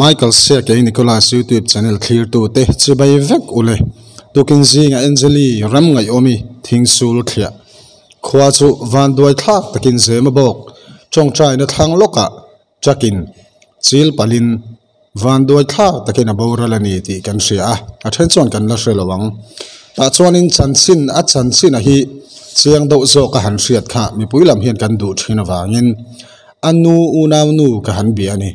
Michael Sek ke Nicholas YouTube channel clear to te chibai vek ule tukin zinga Anjali ram ngai omi thingsul khia khwa chu van doi thak takin zema bok chong trai na thang loka chakin chil palin van doi thak takin abora lani ti kan sia a then chon kan la relawang ta chuanin chanchin a hi chiang do zo ka han riat kha mi puilam hian kan du thina wangin anu unaw nu ka han bi ani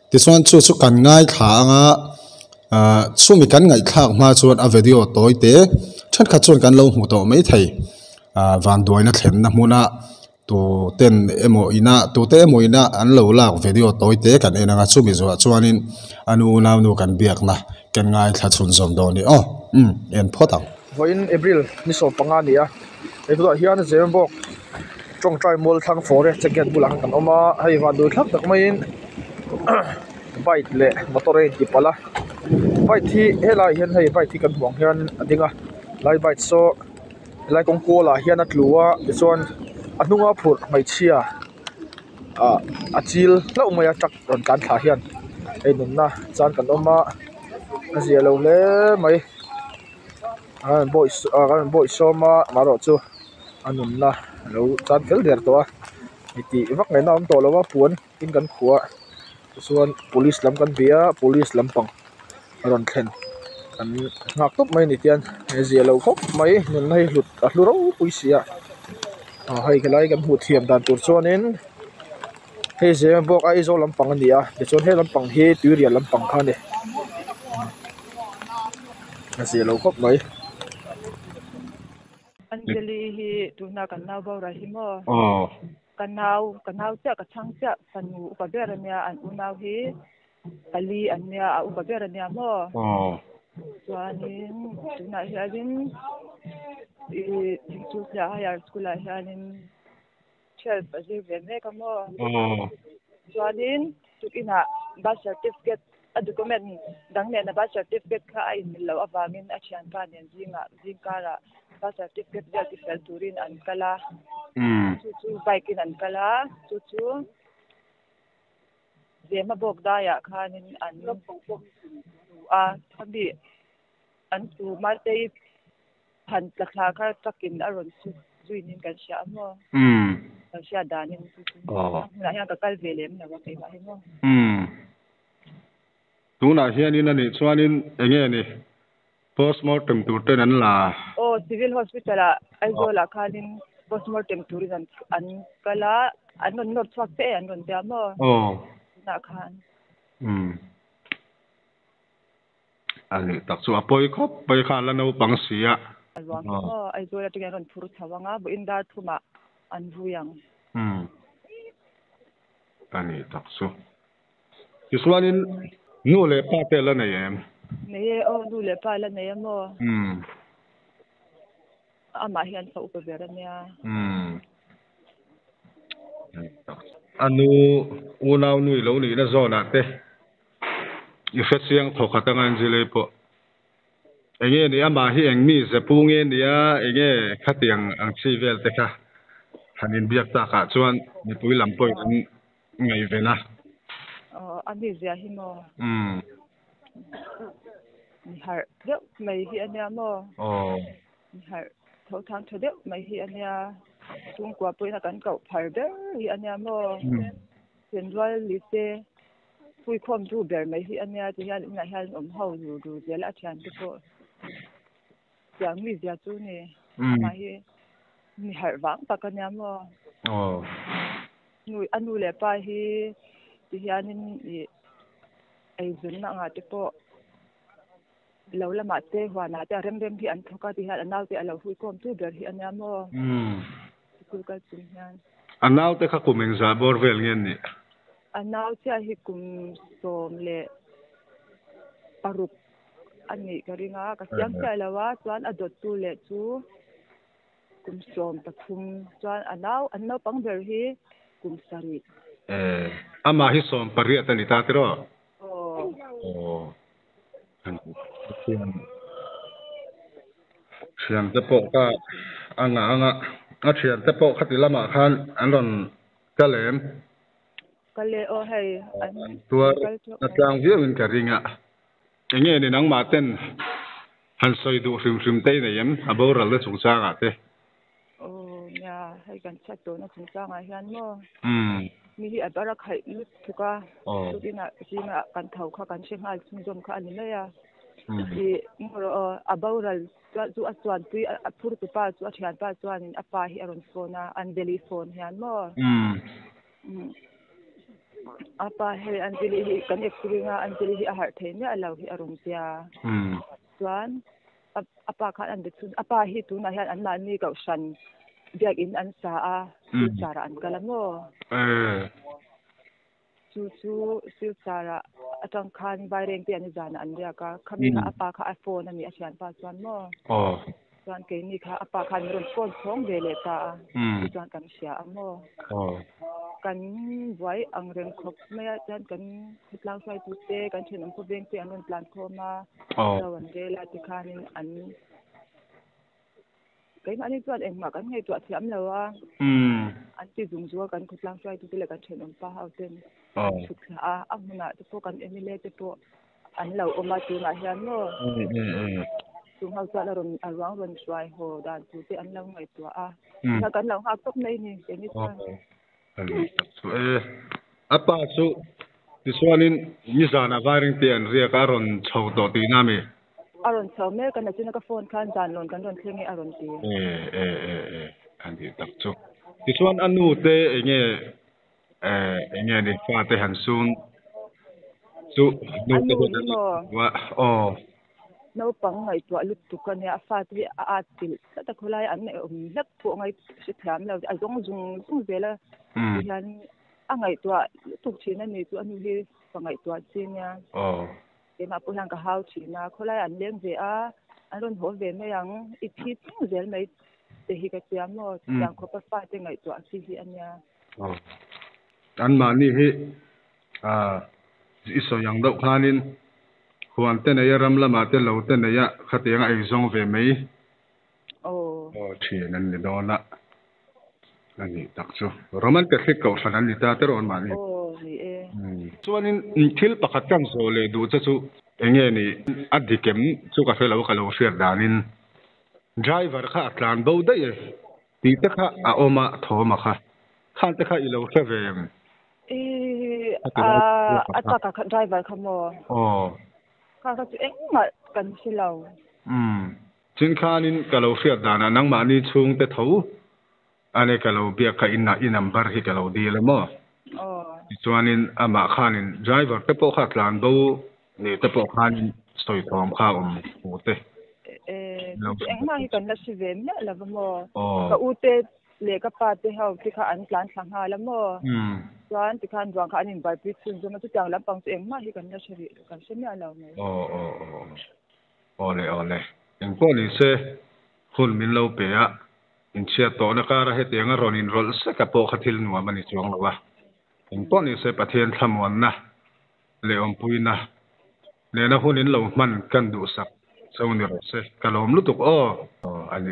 tiswan chu kan ngai kha anga chumi kan ngai khak ma chuan a video toite than kha chuan kan lo hmu to mai thei van doina thlen na hmuna to ten emo ina to te emo ina an lo lak video toite kan enanga chumi zo chuanin anu unaw nu kan biak na kan ngai thla chun zom do ni en photang voin April ni so panga nia edo hian zembok trong trai mol thang fore checket bulang kan oma hei van du thak tak main bike le motor ki pala bike thi helai hian hei bike thi kan huang hian adinga lai bike so lai kong ko la hian atluwa chuan anunga phur mai chia achil lo mai atak ron kan tha hian ei nun na chan kan oma azia lo le mai boys so ma maro chu anun na lo chan fel der to iti vak ngai na om to lawa puan in kan khuwa chuan police lam kan bia police lampang ron thlen kan ngak top mai ni tian azia lo khop mai nun nei hlut a hlu ro puisia hei khelai kan hu thiam dan tur chuanin hei ze bok ai zo lampang ania de chuan he lampang hi turia lampang kha ni azia lo khop mai Anjali hi tuna kanau bawra hi mo kanau cha ka chang cha panu upaberania an unau hi ali ania a upaberania mo chuanin tuna hi adin chu cha higher school a hianin 12 aje vene ka mo chuanin tukina birth certificate a document dangne na birth certificate kha ai mil lo awangin a thian ka nen jingkara birth certificate ya ki fel turin an kala chu bike in an kala chu zema bok da ya khanin an thabi an tu matei phan takha kha takin aron chu juinin kan sha mo kan sha danin chu na ya ka kal velem na wa kai ba hi mo tuna hianin ani chuanin enge ni postmortem tur ten an la civil hospital a aizola khanin postmortem tourism an kala an not swak te an ron ta mo na khan ani tak chu apoi khop pai kha la no pangsia alwang aizola te ron phuru thawanga bu indar thuma an vuyang ani tak chu chuanin nu le pa te la nei em nei nu le pa la nei mo ama hian sa upaberania anu unaw nui lo ni na zona te ifet siang thokata ngan jile po enge ni ama hi engmi ze punge nia enge khatiang ang chivel te kha hanin biak ta kha chuan ni pui lampoi ngai vena ani zia hi mo ni har deuh mai hi ania mo ni har thau thang thadeuh mai hi ania tung kwa poina kan kau phar ber hi ania mo sendual lite pui khom tu ber mai hi ania ti hian na hian ho du jela chan te ko yang mi zia chu ni ma hi ni har wang pakania mo nui anu le pa hi ti hianin ai zun na nga te po lo lama te hwana te rem hi an thoka ti hian anaw te alo hui kom tu ber hi ania mo ku ka chin hian anaw te kha kumeng za bor vel ngen ni anaw cha hi kum som le parup ani karinga ka siam cha lawa chuan adot tu le chu kum som pathum chuan anaw pang ber hi kum sari ama hi som pariat ani ta tero thian te po ka anga a thian te po khati lama khan an ron kalem cái lệ ô hay anh tua na tlang vi min ka ringa enge ni nang ma ten han soi du rim te nei em aboral le chung cha nga te nhà hay gần chắc tôi nó cũng sang ngày hắn mà um mi ở đó khai lúc thuộc à lúc đi na chỉ mà gần thầu khó gần xem hai chung chung khó anh này à thì mà aboral chú atuan tuy phur tu pa chú thian pa chuan apa hi aron phone an deli phone hian mo apa he an deli hi kan ekringa an deli hi a har thein a lo hi aron tia chuan apa khan an de chu apa hi tu na hian an ma ni kau san biak in an sa a chara an kalamo chu chara atang khan bai reng te an jana an ria ka khami ka apa kha iphone ani a thian pa chuan mo chuan ke ni kha apa khan ron phone thong ve le ta chuan kan sia amo kan vai ang reng khop me chuan kan khitlang sai tu te kan thinam ko beng te an plan khoma lawan de la ti khanin an cái mà anh chuột em mà cái ngày chuột thì ấm lâu à anh chỉ dùng chúa cái cột lang xoay thì là cái chuyện ông pa hao tên thực ra ông mà cái phố cái em lên cái phố anh lâu ông mà chú lại hiện nó chúng hao chuột là rồi around run xoay hồ đàn chú thì anh lâu ngày chuột à là cái lâu hao tóc này nè cái như thế apa su ti suanin ni zana varing tiền ria ka ron chho to ti na mi aron chome kan achina ka phone khan jan lon kan ron thlenge aron ti kan di tak chu ti chuan anu te enge ni fa te han sun chu nu te wa no pang ngai to lut tu kan ya fa ti a til ta kholai an lak po ngai si tham lo a zong zung vela yan a ngai to tu china ni tu anu hi pa ngai to chinya cái mà bữa hàng cả hao chỉ na có lẽ anh lên về anh luôn hỏi về mấy yang ít khi cũng dễ mấy để hi cái tiệm nó yang có phải cái ngày tuổi gì anh nha anh mà ni hi ít số yang đâu khanin hoàn tên này ram la mà tên lâu tên này khát tiếng ai zong về mấy chuyện anh đó là anh đi đặc chú roman cái câu phần anh đi ta tới rồi mà ni chuanin thil pakhat kan zo le du chu enge ni adikem chu ka felo ka lo share danin driver kha atlan bo dai ti ta kha a oma thoma kha khan ta kha ilo kha ve ata ka driver kha mo kha chu eng ma kan silo chin khanin ka lo share dana nang ma ni chung te tho ane ka lo bia ka in number hi ka lo di le mo chuanin ama khanin driver te po kha tlan bo ni te po khanin stoi thom kha ute eng ma hi kan la si ve me la mo ka ute le ka pa te hau ti kha an plan thang ha la mo chuan ti khan wang kha anin bai pi chun zo ma tu tang lam pang eng ma hi kan la si kan se me ala me ole eng po ni se hun min lo pe a in chia to na ka ra he te nga ronin rol se ka po khathil nuwa mani chuang lawa in po ni se pathian thamon na le om puina le na hunin lo man kan du sak so ni ro se kalom lutuk ani